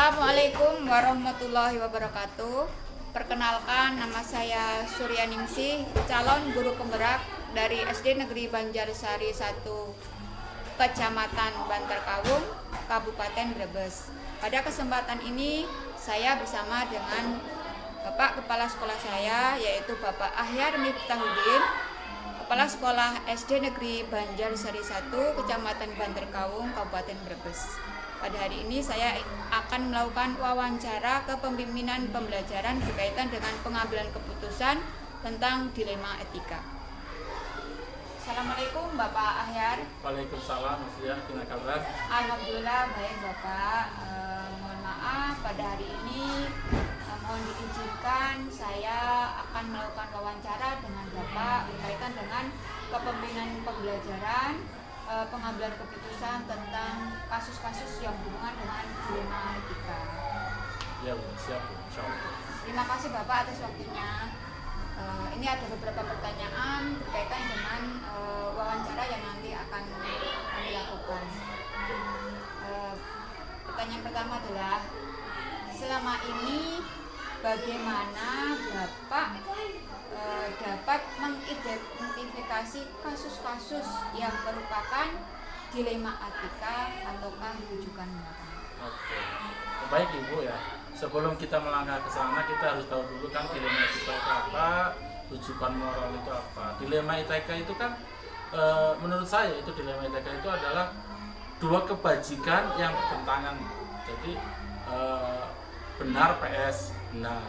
Assalamualaikum warahmatullahi wabarakatuh. Perkenalkan, nama saya Suryaningsih, calon guru penggerak dari SD Negeri Banjarsari 1, Kecamatan Bantarkawung, Kabupaten Brebes. Pada kesempatan ini, saya bersama dengan Bapak Kepala Sekolah saya, yaitu Bapak Ahyar Miftahudin, Kepala Sekolah SD Negeri Banjarsari 1, Kecamatan Bantarkawung, Kabupaten Brebes. Pada hari ini saya akan melakukan wawancara kepemimpinan pembelajaran berkaitan dengan pengambilan keputusan tentang dilema etika. Assalamualaikum Bapak Ahyar. Waalaikumsalam, Mas Ria, gimana kabar? Alhamdulillah baik Bapak. Mohon maaf pada hari ini mohon diizinkan saya akan melakukan wawancara dengan Bapak berkaitan dengan kepemimpinan pembelajaran, pengambilan keputusan tentang kasus-kasus yang berhubungan dengan dilema etika. Ya Bu, siap Bu, insya Allah. Terima kasih Bapak atas waktunya. Ini ada beberapa pertanyaan berkaitan dengan wawancara yang nanti akan kami lakukan. Pertanyaan pertama adalah, selama ini bagaimana Bapak dapat mengidentifikasi kasus-kasus yang merupakan dilema etika ataukah rujukan moral? Oke, baik Ibu ya. Sebelum kita melangkah ke sana, kita harus tahu dulu kan dilema etika itu apa, rujukan moral itu apa. Dilema etika itu kan, menurut saya itu dilema etika itu adalah dua kebajikan yang bertentangan. Jadi benar PS benar.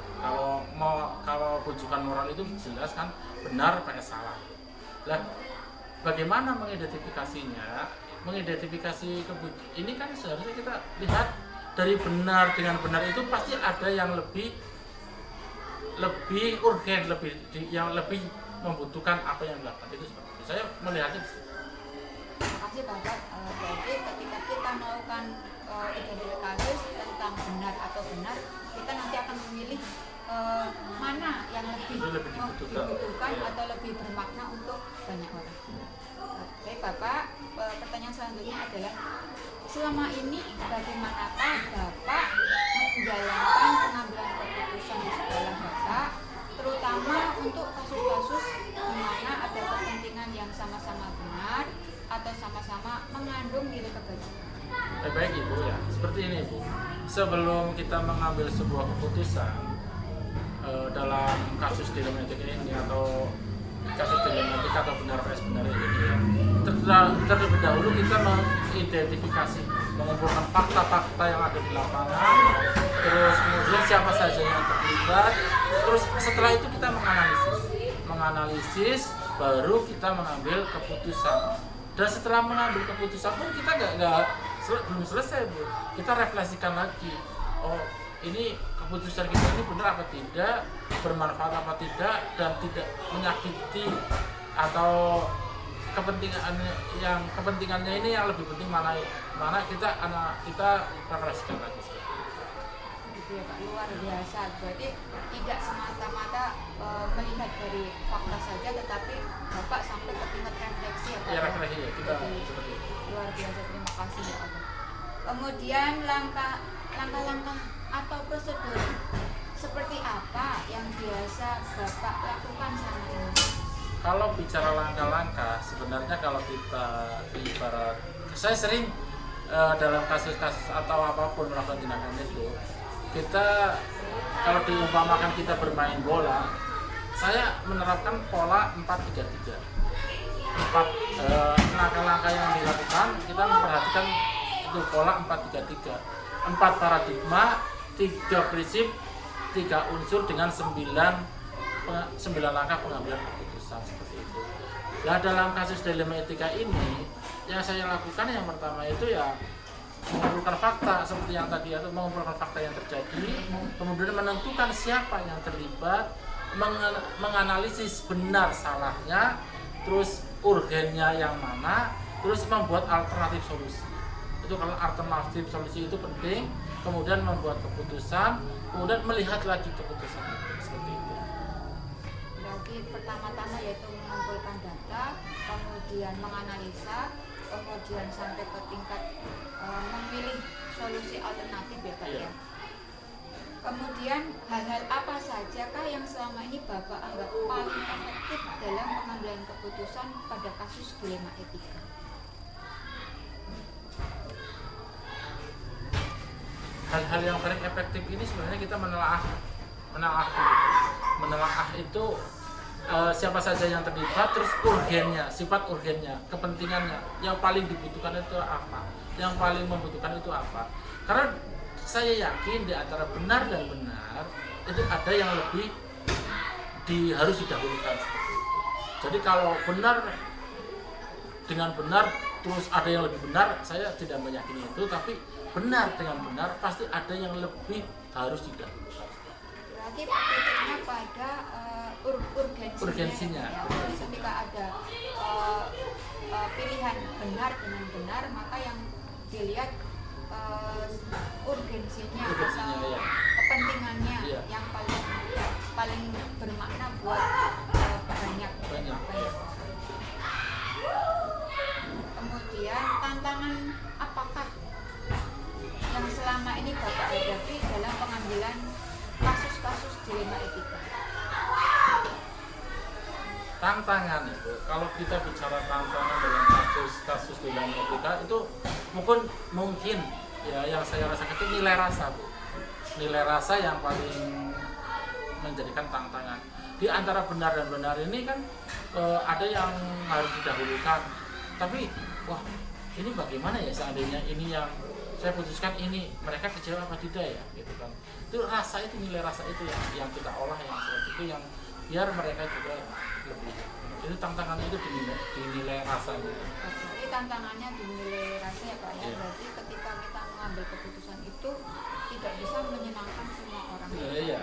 Kalau rujukan moral itu jelas kan benar PS salah. Lah, bagaimana mengidentifikasinya? Mengidentifikasi ini kan seharusnya kita lihat dari benar dengan benar itu pasti ada yang lebih urgen, yang lebih membutuhkan apa yang dilakukan. Itu seperti itu. Saya melihatnya. Terima kasih Bapak. Jadi ketika kita melakukan identifikasi tentang benar atau benar, kita nanti akan memilih mana yang lebih dibutuhkan atau lebih bermakna untuk banyak orang. Oke Bapak, pertanyaan selanjutnya adalah, selama ini bagaimanakah Bapak menjalankan pengambilan keputusan di sekolah Bapak, terutama untuk kasus-kasus di mana ada kepentingan yang sama-sama benar atau sama-sama mengandung nilai kebajikan? Baik Ibu ya, seperti ini Ibu. Sebelum kita mengambil sebuah keputusan dalam kasus dilema etika ini atau kasus dilema etika atau benar vs benar ini ya, terlebih dahulu kita mengidentifikasi, mengumpulkan fakta-fakta yang ada di lapangan, terus kemudian siapa saja yang terlibat, terus setelah itu kita menganalisis, baru kita mengambil keputusan. Dan setelah mengambil keputusan pun kita belum selesai Bu, kita refleksikan lagi, oh ini keputusan kita ini benar apa tidak, bermanfaat apa tidak, dan tidak menyakiti atau kepentingannya ini yang lebih penting mana kita refleksikan lagi. Gitu ya Pak, luar biasa. Berarti tidak semata-mata melihat dari fakta saja, tetapi Bapak sampai ke tingkat refleksi ya Pak. Ya, refleksi ya, kita seperti itu. Luar biasa, terima kasih ya Allah. Kemudian langkah-langkah atau prosedur seperti apa yang biasa Bapak lakukan selama ini? Kalau bicara langkah-langkah, sebenarnya kalau kita ibarat, saya sering dalam kasus-kasus atau apapun melakukan tindakan itu, kita kalau diumpamakan kita bermain bola, saya menerapkan pola 4-3-3. Langkah-langkah yang dilakukan, kita memperhatikan itu pola 4-3-3. 4 paradigma, 3 prinsip, 3 unsur dengan 9 langkah pengambilan keputusan seperti itu. Nah, dalam kasus dilema etika ini, yang saya lakukan yang pertama itu ya mengumpulkan fakta seperti yang tadi, atau mengumpulkan fakta yang terjadi, kemudian menentukan siapa yang terlibat, menganalisis benar salahnya, terus urgennya yang mana, terus membuat alternatif solusi. Itu kalau alternatif solusi itu penting, kemudian membuat keputusan, kemudian melihat lagi keputusan itu, seperti itu. Berarti pertama-tama yaitu mengumpulkan data, kemudian menganalisa, kemudian sampai ke tingkat memilih solusi alternatif ya Pak Iya. ya. Kemudian hal-hal apa sajakah yang selama ini Bapak anggap paling efektif dalam pengambilan keputusan pada kasus dilema etika? Hal-hal yang paling efektif ini sebenarnya kita menelaah itu siapa saja yang terlibat, terus urgennya, sifat urgennya, kepentingannya, yang paling dibutuhkan itu apa, yang paling membutuhkan itu apa. Karena saya yakin di antara benar dan benar itu ada yang lebih harus didahulukan seperti itu. Jadi kalau benar dengan benar terus ada yang lebih benar, saya tidak meyakini itu, tapi benar dengan benar pasti ada yang lebih harus didahulukan. Berarti titiknya pada urgensinya. Ya. Jadi ketika ada pilihan benar dengan benar, maka yang dilihat urgensinya atau ya. kepentingannya Iya. yang paling bermakna buat banyak. Kemudian tantangan apakah yang selama ini Bapak hadapi dalam pengambilan kasus-kasus dilema etika? Tantangan itu, kalau kita bicara tantangan dalam kasus dilema etika itu mungkin ya yang saya rasakan itu nilai rasa, Bu. Nilai rasa yang paling menjadikan tantangan. Di antara benar dan benar ini kan ada yang harus didahulukan. Tapi wah, ini bagaimana ya seandainya ini yang saya putuskan ini, mereka kecewa apa tidak ya, gitu kan. Itu rasa, itu nilai rasa itu yang kita olah, yang seperti itu, yang biar mereka juga lebih. Itu tantangannya itu dinilai rasanya. Jadi tantangannya dinilai rasa ya Pak ya. Berarti ketika kita mengambil keputusan itu tidak bisa menyenangkan semua orang. Iya.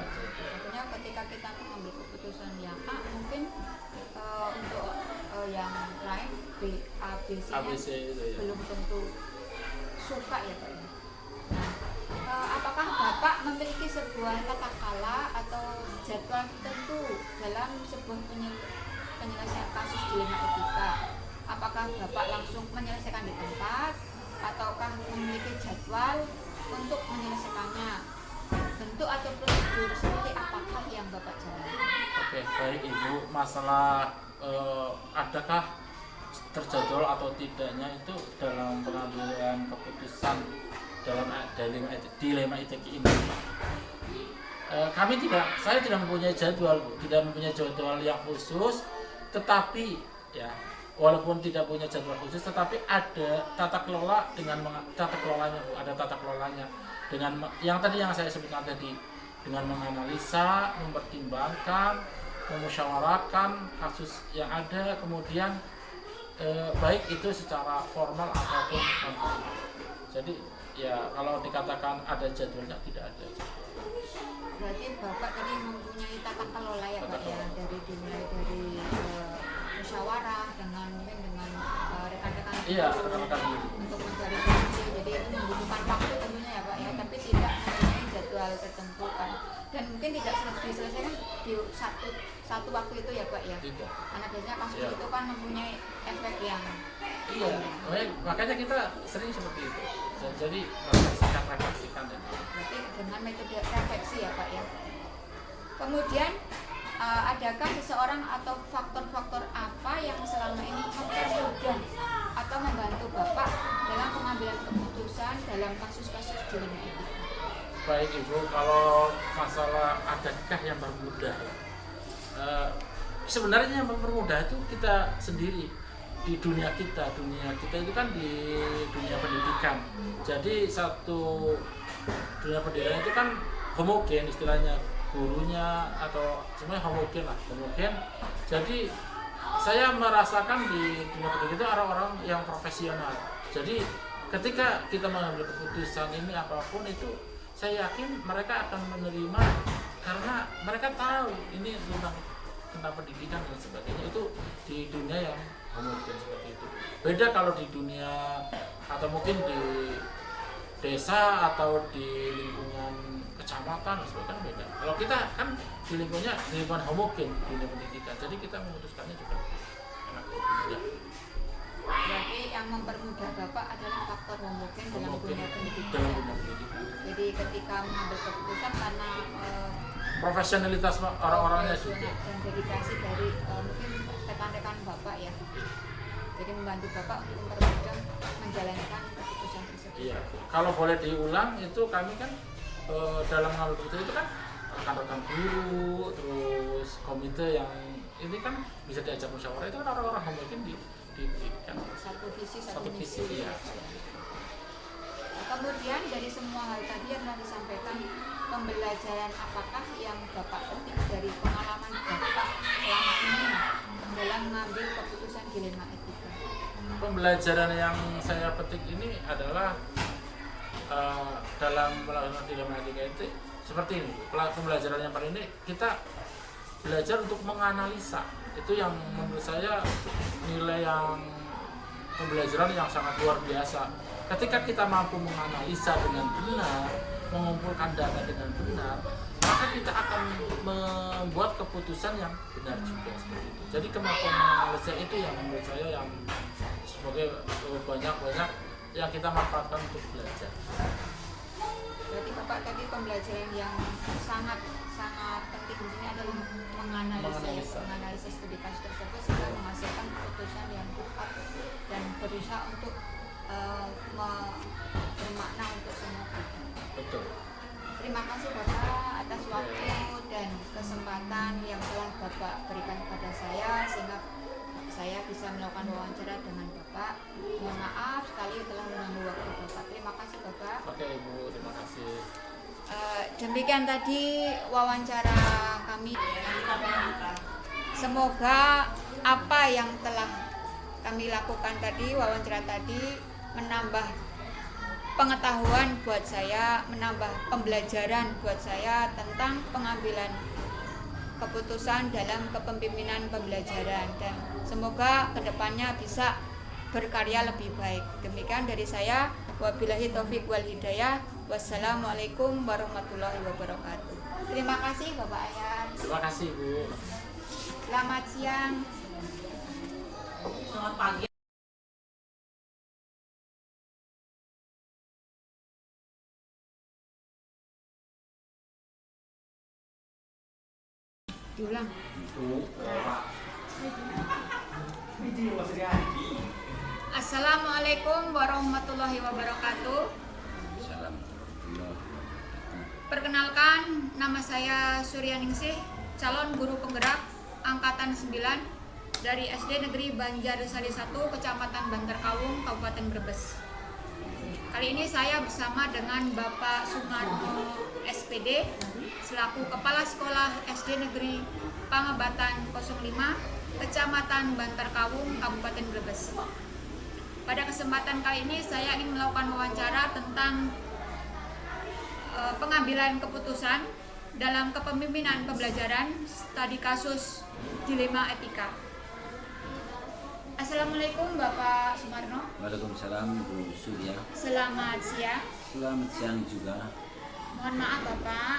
Artinya ketika kita mengambil keputusan yang A, mungkin untuk yang lain B, A, B, C itu ya. belum tentu suka ya Pak ya. Nah, apakah Bapak memiliki sebuah tata kala atau jadwal tertentu dalam sebuah penyelesaian kasus dilema etika? Apakah Bapak langsung menyelesaikan di tempat ataukah memiliki jadwal untuk menyelesaikannya? Bentuk atau prosedur seperti apakah yang Bapak jalani? Oke, baik Ibu. Masalah adakah terjadwal atau tidaknya itu dalam pengambilan keputusan dalam dilema etika ini. Saya tidak mempunyai jadwal, Bu. Tidak mempunyai jadwal yang khusus, tetapi ya walaupun tidak punya jadwal khusus, tetapi ada tata kelola tata kelolanya, Bu. Ada tata kelolanya dengan yang saya sebutkan tadi, dengan menganalisa, mempertimbangkan, memusyawarahkan kasus yang ada, kemudian baik itu secara formal ataupun informal. Jadi ya kalau dikatakan ada jadwalnya, tidak ada. Berarti Bapak tadi mempunyai tata kelola ya Pak ya, dimulai dari musyawarah dengan rekan-rekan rekan-rekan untuk mencari solusi. Jadi itu membutuhkan waktu tentunya ya Pak ya, tapi tidak mempunyai jadwal tertentu kan, dan mungkin tidak diselesaikan di satu waktu itu ya Pak ya. Tidak. Karena biasanya kasus itu kan mempunyai efek yang makanya kita sering seperti itu. Jadi refleksikan dan berarti dengan metode refleksi ya Pak ya. Kemudian adakah seseorang atau faktor-faktor apa yang selama ini mempermudah atau membantu Bapak dalam pengambilan keputusan dalam kasus-kasus dilema etika? Baik Ibu, kalau masalah adakah yang mempermudah, sebenarnya yang mempermudah itu kita sendiri di dunia kita itu kan di dunia pendidikan. Jadi satu dunia pendidikan itu kan homogen istilahnya, gurunya atau semuanya homogen. Jadi saya merasakan di dunia pendidikan itu orang-orang yang profesional. Jadi ketika kita mengambil keputusan ini apapun itu, saya yakin mereka akan menerima karena mereka tahu ini tentang pendidikan dan sebagainya. Itu di dunia yang homogen seperti itu. Beda kalau di dunia atau mungkin di desa atau di lingkungan kecamatan dan sebagainya beda. Kalau kita kan di lingkungan homogen dunia pendidikan, jadi kita memutuskannya juga enak mudah. Berarti yang mempermudah Bapak adalah faktor homogen dalam dunia pendidikan. jadi ketika mengambil keputusan karena Profesionalitas orang-orangnya juga. dan dedikasi dari mungkin rekan-rekan Bapak ya. Jadi membantu Bapak untuk mempermudah menjalankan keputusan tersebut. Iya, kalau boleh diulang itu kami kan dalam mengambil keputusan itu kan rekan-rekan guru, terus komite yang ini kan bisa diajak musyawarah, itu kan orang-orang yang mungkin diberikan Satu visi, satu visi. Iya. Kemudian dari semua hal tadi yang telah disampaikan, pembelajaran apakah yang Bapak petik dari pengalaman Bapak selama ini dalam mengambil keputusan dilema etika? Pembelajaran yang saya petik ini adalah dalam melakukan dilema etika itu seperti ini. Pembelajaran yang paling ini kita belajar untuk menganalisa. Itu yang menurut saya nilai yang pembelajaran yang sangat luar biasa. Ketika kita mampu menganalisa dengan benar, mengumpulkan data dengan benar, maka kita akan membuat keputusan yang benar juga seperti itu. Jadi kemampuan menganalisa itu yang menurut saya yang sebagai banyak yang kita manfaatkan untuk belajar. Berarti Bapak tadi pembelajaran yang sangat penting di sini adalah menganalisa studi kasus tersebut sehingga menghasilkan keputusan yang tepat dan berusaha untuk bermakna untuk semua pihak. Betul. Terima kasih Bapak atas waktu dan kesempatan yang telah Bapak berikan kepada saya sehingga saya bisa melakukan wawancara dengan Bapak. Mohon maaf sekali telah mengganggu waktu Bapak. Terima kasih Bapak. Oke Ibu, terima kasih. Demikian tadi wawancara kami. Semoga apa yang telah kami lakukan tadi, wawancara tadi, menambah pengetahuan buat saya, menambah pembelajaran buat saya tentang pengambilan keputusan dalam kepemimpinan pembelajaran, dan semoga kedepannya bisa berkarya lebih baik. Demikian dari saya, wabillahi taufik wal hidayah. Wassalamualaikum warahmatullahi wabarakatuh. Terima kasih Bapak Ayat. Terima kasih Bu. Selamat siang. Selamat pagi. Diulang. Assalamualaikum warahmatullahi wabarakatuh. Perkenalkan, nama saya Suryaningsih, calon guru penggerak angkatan 9 dari SD Negeri Banjarsari 1, Kecamatan Bantarkawung, Kabupaten Brebes. Kali ini saya bersama dengan Bapak Sumarno SPD selaku Kepala Sekolah SD Negeri Pangebatan 05, Kecamatan Bantarkawung, Kabupaten Brebes. Pada kesempatan kali ini saya ingin melakukan wawancara tentang pengambilan keputusan dalam kepemimpinan pembelajaran studi kasus dilema etika. Assalamualaikum Bapak Sumarno. Waalaikumsalam Bu Surya. Selamat siang. Selamat siang juga. Mohon maaf Bapak,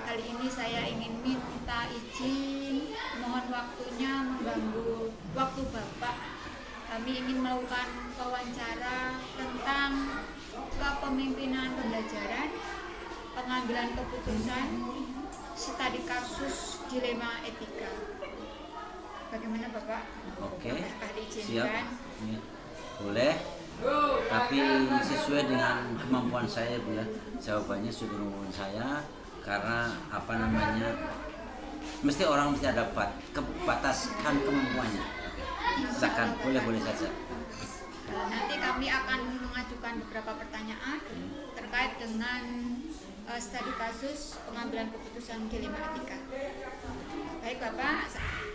kali ini saya ingin minta izin, mohon waktunya mengganggu waktu Bapak. Kami ingin melakukan wawancara tentang kepemimpinan pembelajaran, pengambilan keputusan, studi kasus dilema etika. Bagaimana Bapak? Oke. Apakah diizinkan? Siap. Ya. Boleh. Tapi sesuai dengan kemampuan saya Bu ya. Jawabannya sesuai dengan kemampuan saya karena mesti orang mesti ada bataskan kemampuannya. Oke. Silakan, boleh saja. Nanti kami akan mengajukan beberapa pertanyaan terkait dengan studi kasus pengambilan keputusan dilema etika. Baik Bapak,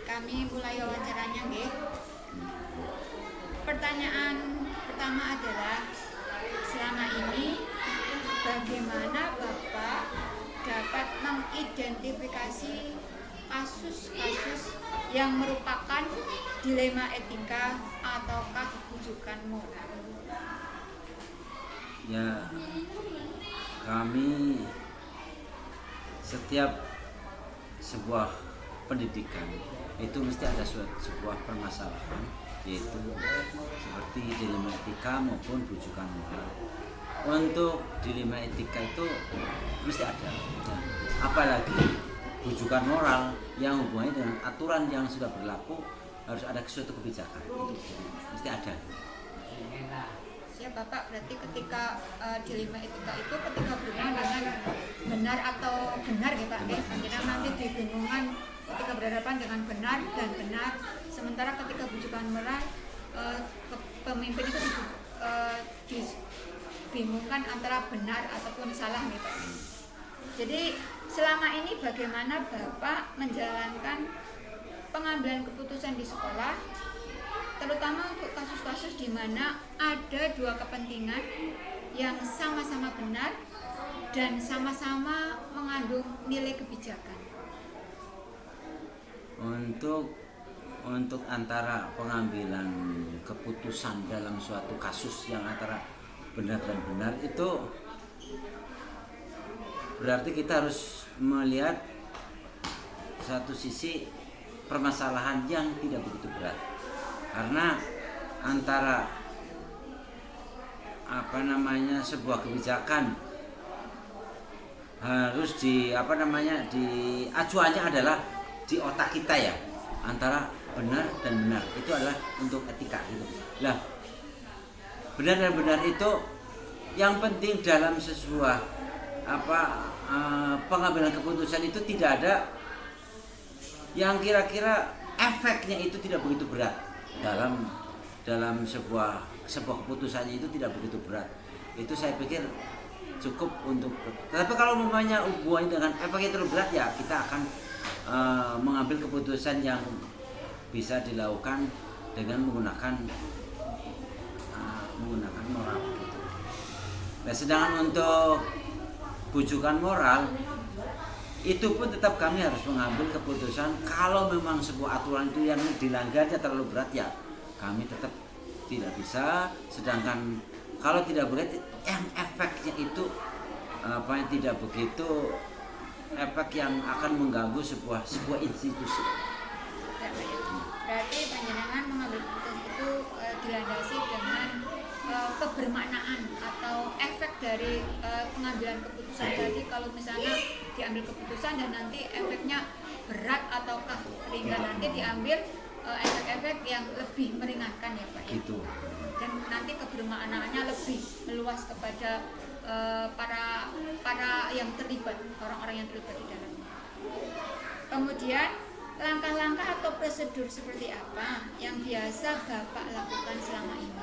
kami mulai wawancaranya nggih. Pertanyaan pertama adalah, selama ini bagaimana Bapak dapat mengidentifikasi kasus-kasus yang merupakan dilema etika ataukah rujukan moral? Ya, kami setiap sebuah pendidikan itu mesti ada sebuah permasalahan, yaitu seperti dilema etika maupun rujukan moral. untuk dilema etika itu mesti ada ya. Apalagi rujukan moral yang hubungannya dengan aturan yang sudah berlaku, harus ada suatu kebijakan itu mesti ada. Siap Bapak, berarti ketika dilema etika itu ketika berhubungan dengan benar atau benar ya Pak, panjenengan nanti dibingungkan ketika berhadapan dengan benar dan benar, sementara ketika bujukan moral pemimpin itu dibingungkan antara benar ataupun salah nih Pak. Jadi selama ini bagaimana Bapak menjalankan pengambilan keputusan di sekolah, terutama untuk kasus-kasus di mana ada dua kepentingan yang sama-sama benar dan sama-sama mengandung nilai kebijakan? Untuk antara pengambilan keputusan dalam suatu kasus yang antara benar dan benar itu berarti kita harus melihat satu sisi permasalahan yang tidak begitu berat, karena antara sebuah kebijakan harus di acuannya adalah di otak kita ya, antara benar dan benar itu adalah untuk etika gitu. Lah, benar dan benar itu yang penting dalam sebuah pengambilan keputusan itu tidak ada yang kira-kira efeknya itu tidak begitu berat dalam sebuah keputusannya itu tidak begitu berat. Itu saya pikir cukup untuk. Tapi kalau memangnya hubungannya dengan efeknya terlalu berat ya kita akan mengambil keputusan yang bisa dilakukan dengan menggunakan moral gitu. Nah, sedangkan untuk bujukan moral itu pun tetap kami harus mengambil keputusan kalau memang sebuah aturan itu yang dilanggarnya terlalu berat ya kami tetap tidak bisa. Sedangkan kalau tidak berat yang efeknya itu yang tidak begitu efek yang akan mengganggu sebuah institusi. Berarti panjenengan mengambil keputusan itu dilandasi dengan kebermaknaan atau efek dari pengambilan keputusan tadi. Kalau misalnya diambil keputusan dan nanti efeknya berat ataukah ringan, nanti diambil efek-efek yang lebih meringankan ya Pak ya. Gitu. Dan nanti kebermaknaannya lebih meluas kepada para yang terlibat, orang-orang yang terlibat di dalamnya. Kemudian langkah-langkah atau prosedur seperti apa yang biasa Bapak lakukan selama ini?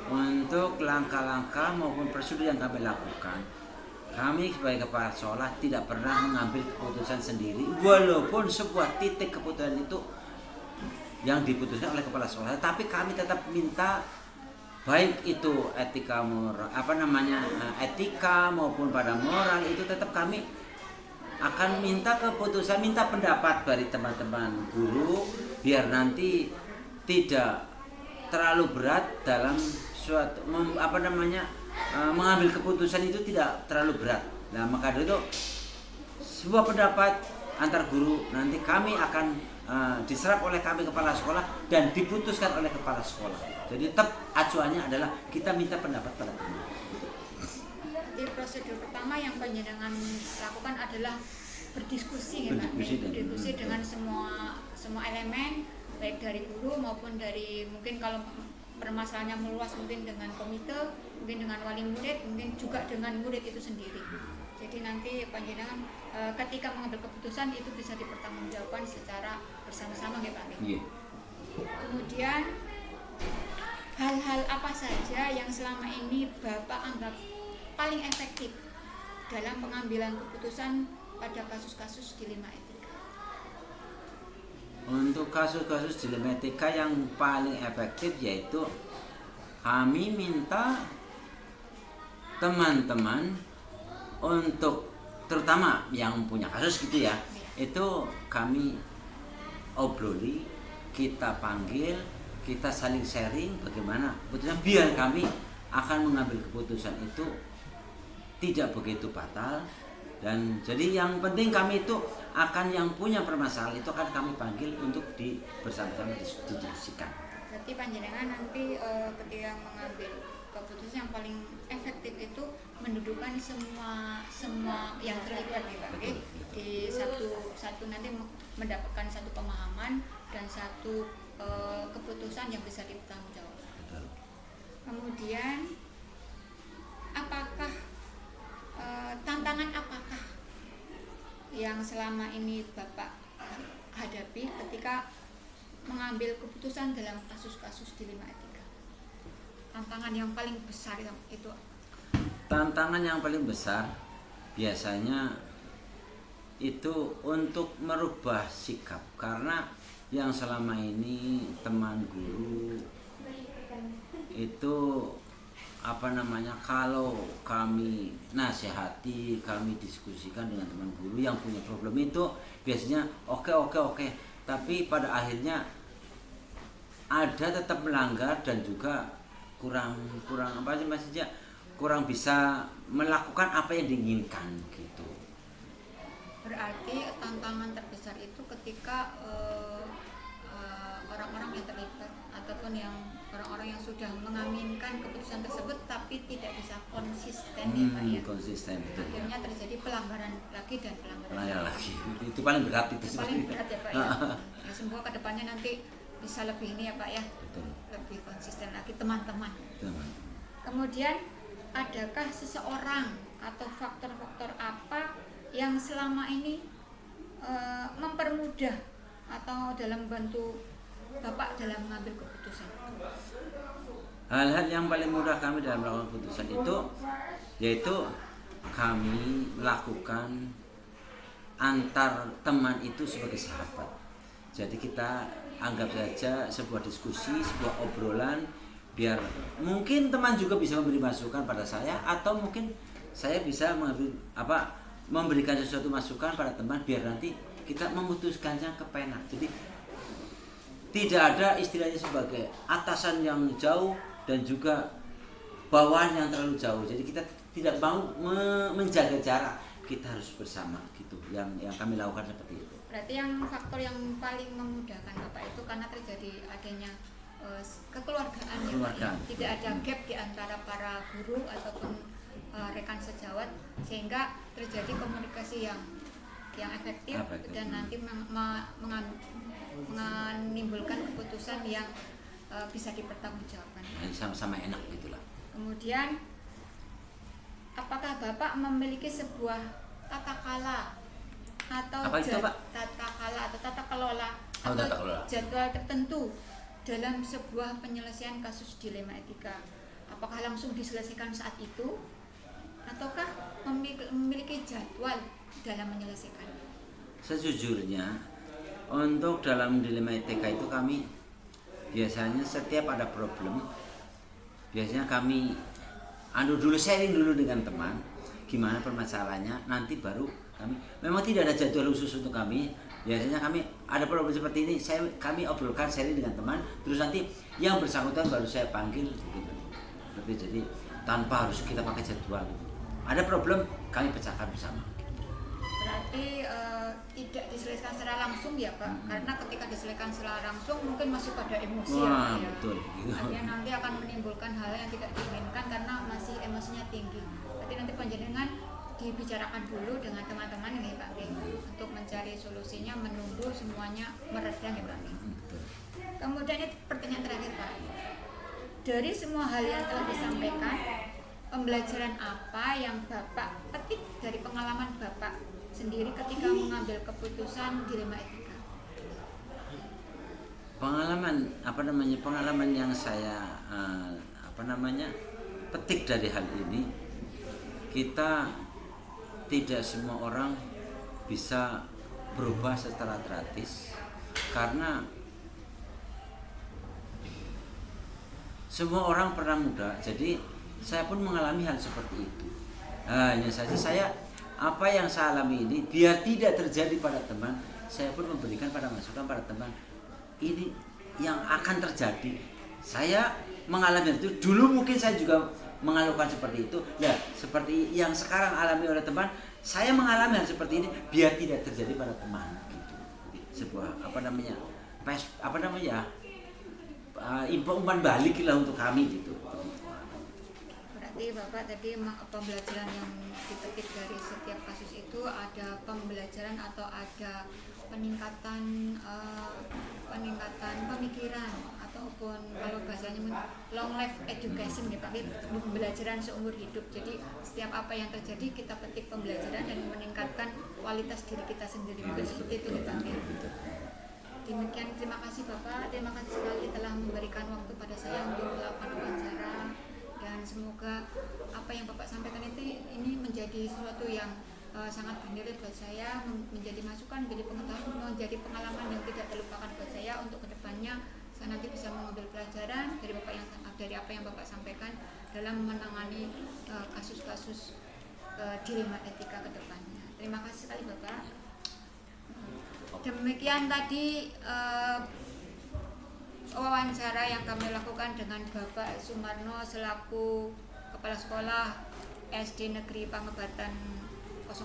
Untuk langkah-langkah maupun prosedur yang kami lakukan, kami sebagai kepala sekolah tidak pernah mengambil keputusan sendiri, walaupun sebuah titik keputusan itu yang diputuskan oleh kepala sekolah, tapi kami tetap minta baik itu etika maupun pada moral itu tetap kami akan minta keputusan, minta pendapat dari teman-teman guru biar nanti tidak terlalu berat dalam suatu mengambil keputusan itu tidak terlalu berat. Nah, maka dari itu sebuah pendapat antar guru nanti kami akan diserap oleh kami kepala sekolah dan diputuskan oleh kepala sekolah. Jadi tetap acuannya adalah kita minta pendapat pada teman. Jadi prosedur pertama yang panjenengan lakukan adalah berdiskusi dengan semua elemen, baik dari guru maupun dari mungkin kalau permasalahannya meluas mungkin dengan komite, mungkin dengan wali murid, mungkin juga dengan murid itu sendiri. Jadi nanti panjenengan ketika mengambil keputusan itu bisa dipertanggungjawabkan secara bersama-sama ya Pak. Iya. Kemudian hal-hal apa saja yang selama ini Bapak anggap paling efektif dalam pengambilan keputusan pada kasus-kasus dilema etika? Untuk kasus-kasus dilema etika yang paling efektif yaitu kami minta teman-teman untuk terutama yang punya kasus gitu ya, itu kami obroli, kita panggil, kita saling sharing bagaimana keputusan biar kami akan mengambil keputusan itu tidak begitu fatal. Dan jadi yang penting kami itu akan yang punya permasalahan itu akan kami panggil untuk bersama-sama didiskusikan. Berarti panjenengan nanti ketika mengambil keputusan yang paling efektif itu mendudukkan semua yang terlibat nih Pak, Betul, di satu nanti mendapatkan satu pemahaman dan satu keputusan yang bisa dipertanggungjawabkan. Betul. Kemudian apakah tantangan apakah yang selama ini Bapak hadapi ketika mengambil keputusan dalam kasus-kasus dilema etika? Tantangan yang paling besar itu Tantangan yang paling besar biasanya itu untuk merubah sikap, karena yang selama ini teman guru itu kalau kami nasihati, kami diskusikan dengan teman guru yang punya problem itu biasanya oke, tapi pada akhirnya ada tetap melanggar dan juga kurang kurang bisa melakukan apa yang diinginkan gitu. berarti tantangan terbesar itu ketika orang-orang yang terlibat ataupun orang-orang yang sudah mengaminkan keputusan tersebut tapi tidak bisa konsisten ya Pak ya. Konsisten betul. Akhirnya terjadi pelanggaran lagi dan pelanggaran Pelanggaran lagi. Itu paling berat itu paling sebenarnya. berat ya Pak ya. Ya semoga kedepannya nanti bisa lebih ini ya Pak ya. Betul. Lebih konsisten lagi teman-teman. Teman. Kemudian adakah seseorang atau faktor-faktor apa yang selama ini mempermudah atau dalam membantu Bapak dalam mengambil keputusan? Hal-hal yang paling mudah kami dalam melakukan keputusan itu yaitu kami melakukan antar teman itu sebagai sahabat. Jadi kita anggap saja sebuah diskusi, sebuah obrolan, biar mungkin teman juga bisa memberi masukan pada saya, atau mungkin saya bisa memberikan sesuatu masukan pada teman biar nanti kita memutuskannya kepenak. Jadi tidak ada istilahnya sebagai atasan yang jauh dan juga bawahan yang terlalu jauh. Jadi kita tidak mau menjaga jarak, kita harus bersama gitu. Yang kami lakukan seperti itu. Berarti yang faktor yang paling memudahkan Bapak itu karena terjadi adanya kekeluargaan ya Pak ya? Tidak ada gap di antara para guru ataupun rekan sejawat sehingga terjadi komunikasi yang efektif dan nanti menimbulkan keputusan yang bisa dipertanggungjawabkan. Jadi sama-sama enak gitulah. Kemudian apakah Bapak memiliki sebuah tata kelola atau tata kelola jadwal tertentu dalam sebuah penyelesaian kasus dilema etika? Apakah langsung diselesaikan saat itu ataukah memiliki jadwal dalam menyelesaikan? Sejujurnya untuk dalam dilema etika itu kami biasanya setiap ada problem biasanya kami sharing dulu dengan teman gimana permasalahannya, nanti baru kami memang tidak ada jadwal khusus untuk kami. Biasanya kami ada problem seperti ini, kami obrolkan sharing dengan teman, terus nanti yang bersangkutan baru saya panggil gitu. Jadi tanpa harus kita pakai jadwal. Ada problem kami pecahkan bersama. Berarti tidak diselesaikan secara langsung ya Pak, karena ketika diselesaikan secara langsung mungkin masih pada emosi. Wah, ya. betul. Gitu. Artinya nanti akan menimbulkan hal yang tidak diinginkan karena masih emosinya tinggi. Jadi nanti panjenengan dibicarakan dulu dengan teman-teman ini Pak untuk mencari solusinya, menunggu semuanya mereda ya Pak. Kemudian ini pertanyaan terakhir Pak. Dari semua hal yang telah disampaikan, pembelajaran apa yang Bapak petik dari pengalaman Bapak sendiri ketika mengambil keputusan dilema etika? Pengalaman yang saya petik dari hal ini, kita tidak semua orang bisa berubah secara gratis karena semua orang pernah muda. Jadi saya pun mengalami hal seperti itu. Hanya saja apa yang saya alami ini biar tidak terjadi pada teman, saya pun memberikan pada masukan pada teman. Ini yang akan terjadi. Saya mengalami itu dulu, mungkin saya juga mengeluhkan seperti itu. Nah, seperti yang sekarang alami oleh teman, saya mengalami hal seperti ini biar tidak terjadi pada teman gitu. Sebuah umpan balik lah untuk kami gitu. Berarti Bapak tadi pembelajaran yang dipetik dari setiap kasus itu ada pembelajaran atau ada peningkatan peningkatan pemikiran ataupun kalau bahasanya long life education gitu, pembelajaran seumur hidup. Jadi setiap apa yang terjadi kita petik pembelajaran dan meningkatkan kualitas diri kita sendiri. Seperti itu dipanggil. Demikian, terima kasih Bapak, terima kasih sekali telah memberikan waktu pada saya untuk melakukan wawancara, dan semoga apa yang Bapak sampaikan itu ini menjadi sesuatu yang sangat bernilai buat saya, menjadi masukan, menjadi pengetahuan, menjadi pengalaman yang tidak terlupakan buat saya untuk kedepannya. Saya nanti bisa mengambil pelajaran dari Bapak dari apa yang Bapak sampaikan dalam menangani kasus-kasus dilema etika kedepannya. Terima kasih sekali Bapak. Demikian tadi wawancara yang kami lakukan dengan Bapak Sumarno selaku Kepala Sekolah SD Negeri Pangebatan 05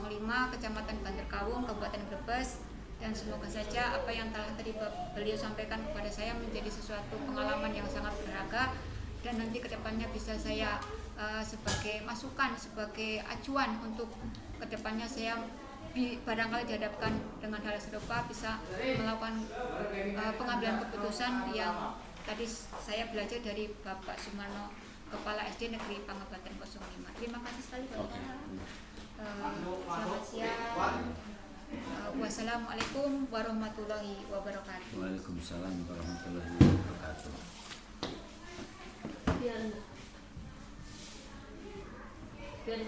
Kecamatan Banterkawung, Kabupaten Brebes, dan semoga saja apa yang telah tadi beliau sampaikan kepada saya menjadi sesuatu pengalaman yang sangat berharga, dan nanti kedepannya bisa saya sebagai masukan, sebagai acuan untuk kedepannya saya barangkali dihadapkan dengan hal serupa bisa melakukan pengambilan keputusan yang tadi saya belajar dari Bapak Sumarno, Kepala SD Negeri Pangebatan 05. Terima kasih sekali Bapak. Selamat siang. Wassalamualaikum warahmatullahi wabarakatuh. Waalaikumsalam warahmatullahi wabarakatuh. Biar